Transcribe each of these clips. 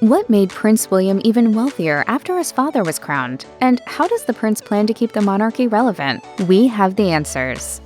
What made Prince William even wealthier after his father was crowned? And how does the prince plan to keep the monarchy relevant? We have the answers.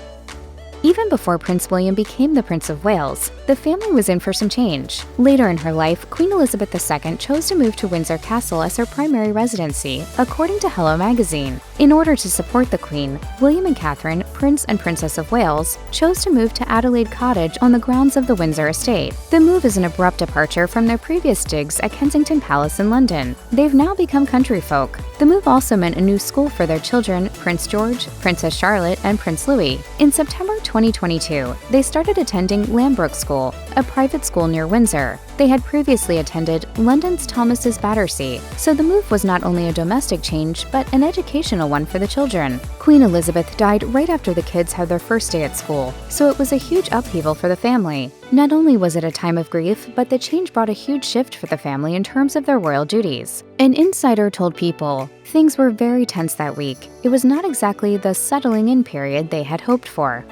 Even before Prince William became the Prince of Wales, the family was in for some change. Later in her life, Queen Elizabeth II chose to move to Windsor Castle as her primary residency, according to Hello magazine. In order to support the Queen, William and Catherine, Prince and Princess of Wales, chose to move to Adelaide Cottage on the grounds of the Windsor estate. The move is an abrupt departure from their previous digs at Kensington Palace in London. They've now become country folk. The move also meant a new school for their children, Prince George, Princess Charlotte, and Prince Louis. In September 2022, they started attending Lambrook School, a private school near Windsor. They had previously attended London's Thomas's Battersea, so the move was not only a domestic change, but an educational one for the children. Queen Elizabeth died right after the kids had their first day at school, so it was a huge upheaval for the family. Not only was it a time of grief, but the change brought a huge shift for the family in terms of their royal duties. An insider told People, things were very tense that week. It was not exactly the settling in period they had hoped for.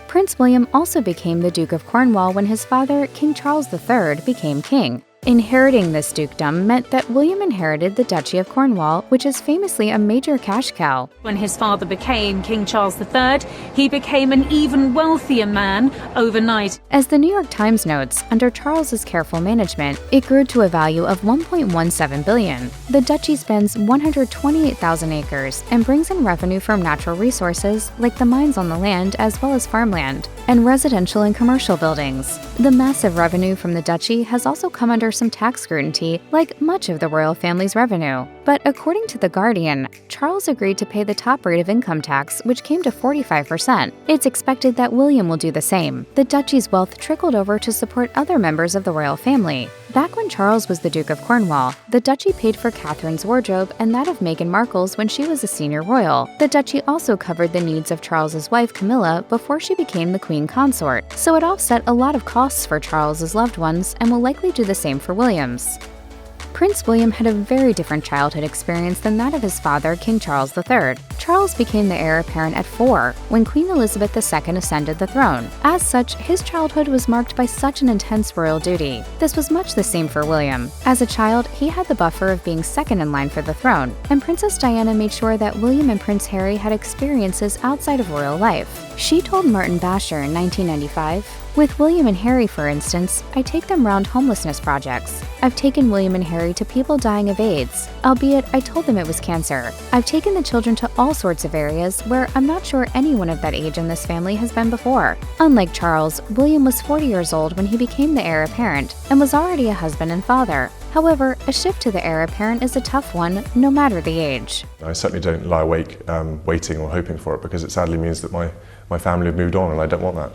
Prince William also became the Duke of Cornwall when his father, King Charles III, became king. Inheriting this dukedom meant that William inherited the Duchy of Cornwall, which is famously a major cash cow. When his father became King Charles III, he became an even wealthier man overnight. As the New York Times notes, under Charles's careful management, it grew to a value of $1.17 billion. The duchy spans 128,000 acres and brings in revenue from natural resources like the mines on the land as well as farmland, and residential and commercial buildings. The massive revenue from the duchy has also come under some tax scrutiny, like much of the royal family's revenue. But according to The Guardian, Charles agreed to pay the top rate of income tax, which came to 45%. It's expected that William will do the same. The duchy's wealth trickled over to support other members of the royal family. Back when Charles was the Duke of Cornwall, the duchy paid for Catherine's wardrobe and that of Meghan Markle's when she was a senior royal. The duchy also covered the needs of Charles's wife Camilla before she became the queen consort, so it offset a lot of costs for Charles's loved ones and will likely do the same for William's. Prince William had a very different childhood experience than that of his father, King Charles III. Charles became the heir apparent at 4, when Queen Elizabeth II ascended the throne. As such, his childhood was marked by such an intense royal duty. This was much the same for William. As a child, he had the buffer of being second in line for the throne, and Princess Diana made sure that William and Prince Harry had experiences outside of royal life. She told Martin Basher in 1995, "With William and Harry, for instance, I take them round homelessness projects. I've taken William and Harry to people dying of AIDS, albeit I told them it was cancer. I've taken the children to all sorts of areas where I'm not sure anyone of that age in this family has been before." Unlike Charles, William was 40 years old when he became the heir apparent and was already a husband and father. However, a shift to the heir apparent is a tough one, no matter the age. I certainly don't lie awake waiting or hoping for it, because it sadly means that my family have moved on, and I don't want that.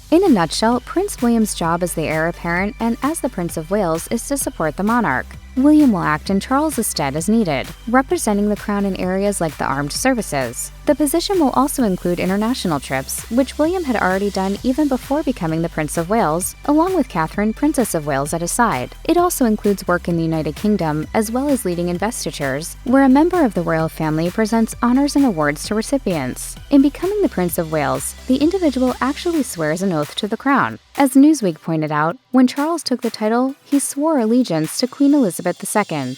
In a nutshell, Prince William's job as the heir apparent and as the Prince of Wales is to support the monarch. William will act in Charles's stead as needed, representing the crown in areas like the armed services. The position will also include international trips, which William had already done even before becoming the Prince of Wales, along with Catherine, Princess of Wales, at his side. It also includes work in the United Kingdom, as well as leading investitures, where a member of the royal family presents honors and awards to recipients. In becoming the Prince of Wales, the individual actually swears an oath to the crown. As Newsweek pointed out, when Charles took the title, he swore allegiance to Queen Elizabeth II.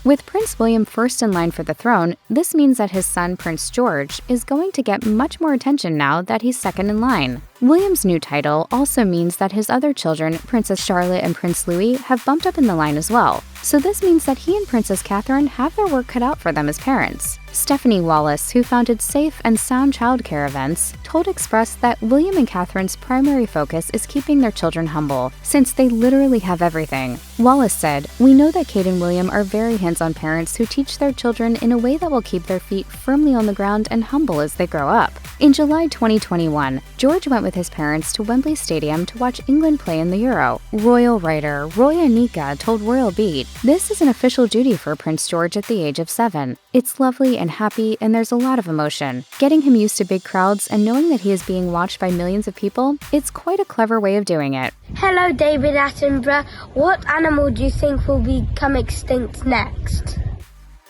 With Prince William first in line for the throne, this means that his son Prince George is going to get much more attention now that he's second in line. William's new title also means that his other children, Princess Charlotte and Prince Louis, have bumped up in the line as well. So this means that he and Princess Catherine have their work cut out for them as parents. Stephanie Wallace, who founded Safe and Sound Childcare Events, told Express that William and Catherine's primary focus is keeping their children humble, since they literally have everything. Wallace said, "We know that Kate and William are very hands-on parents who teach their children in a way that will keep their feet firmly on the ground and humble as they grow up." In July 2021, George went with his parents to Wembley Stadium to watch England play in the Euro. Royal writer Roy Anika told Royal Beat, "This is an official duty for Prince George at the age of 7. It's lovely and happy, and there's a lot of emotion. Getting him used to big crowds and knowing that he is being watched by millions of people, it's quite a clever way of doing it." Hello, David Attenborough. What animal do you think will become extinct next?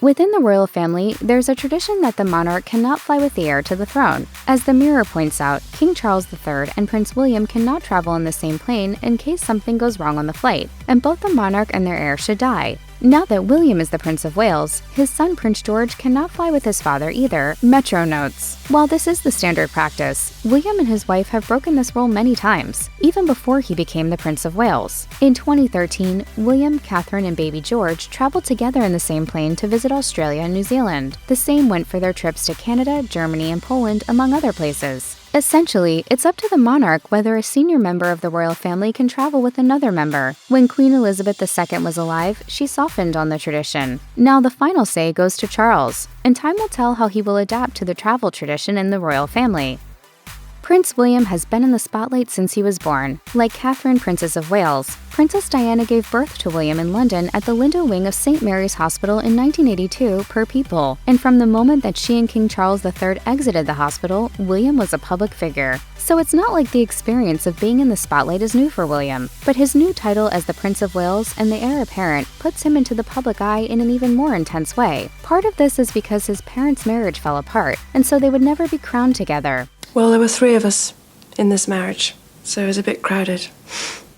Within the royal family, there's a tradition that the monarch cannot fly with the heir to the throne. As the Mirror points out, King Charles III and Prince William cannot travel in the same plane in case something goes wrong on the flight, and both the monarch and their heir should die. Now that William is the Prince of Wales, his son Prince George cannot fly with his father either, Metro notes. While this is the standard practice, William and his wife have broken this rule many times, even before he became the Prince of Wales. In 2013, William, Catherine, and baby George traveled together in the same plane to visit Australia and New Zealand. The same went for their trips to Canada, Germany, and Poland, among other places. Essentially, it's up to the monarch whether a senior member of the royal family can travel with another member. When Queen Elizabeth II was alive, she softened on the tradition. Now the final say goes to Charles, and time will tell how he will adapt to the travel tradition in the royal family. Prince William has been in the spotlight since he was born. Like Catherine, Princess of Wales, Princess Diana gave birth to William in London at the Lindo wing of St. Mary's Hospital in 1982 per People, and from the moment that she and King Charles III exited the hospital, William was a public figure. So it's not like the experience of being in the spotlight is new for William, but his new title as the Prince of Wales and the heir apparent puts him into the public eye in an even more intense way. Part of this is because his parents' marriage fell apart, and so they would never be crowned together. Well, there were 3 of us in this marriage, so it was a bit crowded.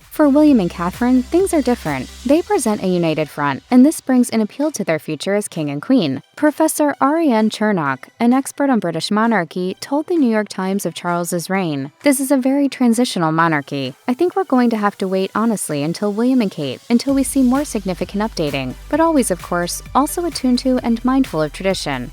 For William and Catherine, things are different. They present a united front, and this brings an appeal to their future as king and queen. Professor Ariane Chernock, an expert on British monarchy, told the New York Times of Charles's reign, "This is a very transitional monarchy. I think we're going to have to wait honestly until William and Kate, until we see more significant updating, but always, of course, also attuned to and mindful of tradition."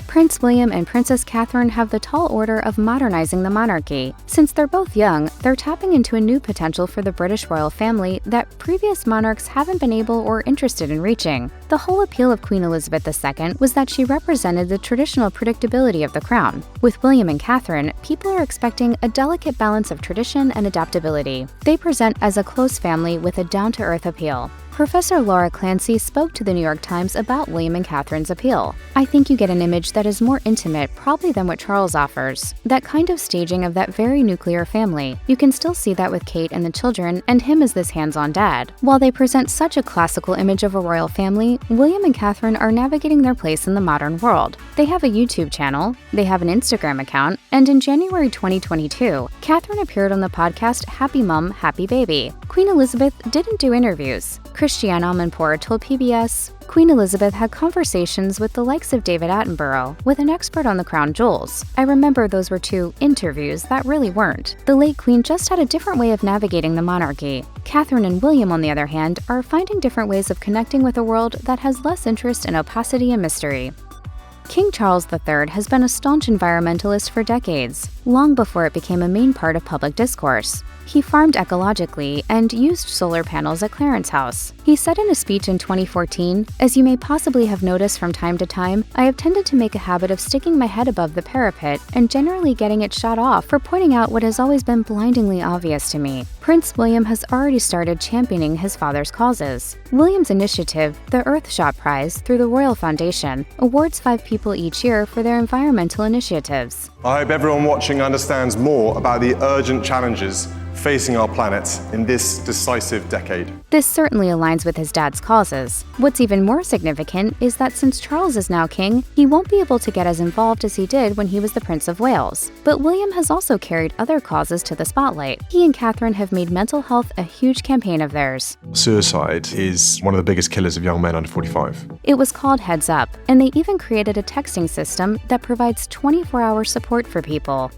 Prince William and Princess Catherine have the tall order of modernizing the monarchy. Since they're both young, they're tapping into a new potential for the British royal family that previous monarchs haven't been able or interested in reaching. The whole appeal of Queen Elizabeth II was that she represented the traditional predictability of the crown. With William and Catherine, people are expecting a delicate balance of tradition and adaptability. They present as a close family with a down-to-earth appeal. Professor Laura Clancy spoke to the New York Times about William and Catherine's appeal. "I think you get an image that is more intimate probably than what Charles offers. That kind of staging of that very nuclear family. You can still see that with Kate and the children, and him as this hands-on dad. While they present such a classical image of a royal family, William and Catherine are navigating their place in the modern world. They have a YouTube channel, they have an Instagram account, and in January 2022, Catherine appeared on the podcast Happy Mum, Happy Baby. Queen Elizabeth didn't do interviews. Christiane Amanpour told PBS, "Queen Elizabeth had conversations with the likes of David Attenborough, with an expert on the crown jewels. I remember those were 2 interviews that really weren't. The late Queen just had a different way of navigating the monarchy." Catherine and William, on the other hand, are finding different ways of connecting with a world that has less interest in opacity and mystery. King Charles III has been a staunch environmentalist for decades, long before it became a main part of public discourse. He farmed ecologically and used solar panels at Clarence House. He said in a speech in 2014, "As you may possibly have noticed from time to time, I have tended to make a habit of sticking my head above the parapet and generally getting it shot off for pointing out what has always been blindingly obvious to me." Prince William has already started championing his father's causes. William's initiative, the Earthshot Prize, through the Royal Foundation, awards 5 people each year for their environmental initiatives. I hope everyone watching understands more about the urgent challenges facing our planet in this decisive decade. This certainly aligns with his dad's causes. What's even more significant is that since Charles is now king, he won't be able to get as involved as he did when he was the Prince of Wales. But William has also carried other causes to the spotlight. He and Catherine have made mental health a huge campaign of theirs. Suicide is one of the biggest killers of young men under 45. It was called Heads Up, and they even created a texting system that provides 24-hour support for people.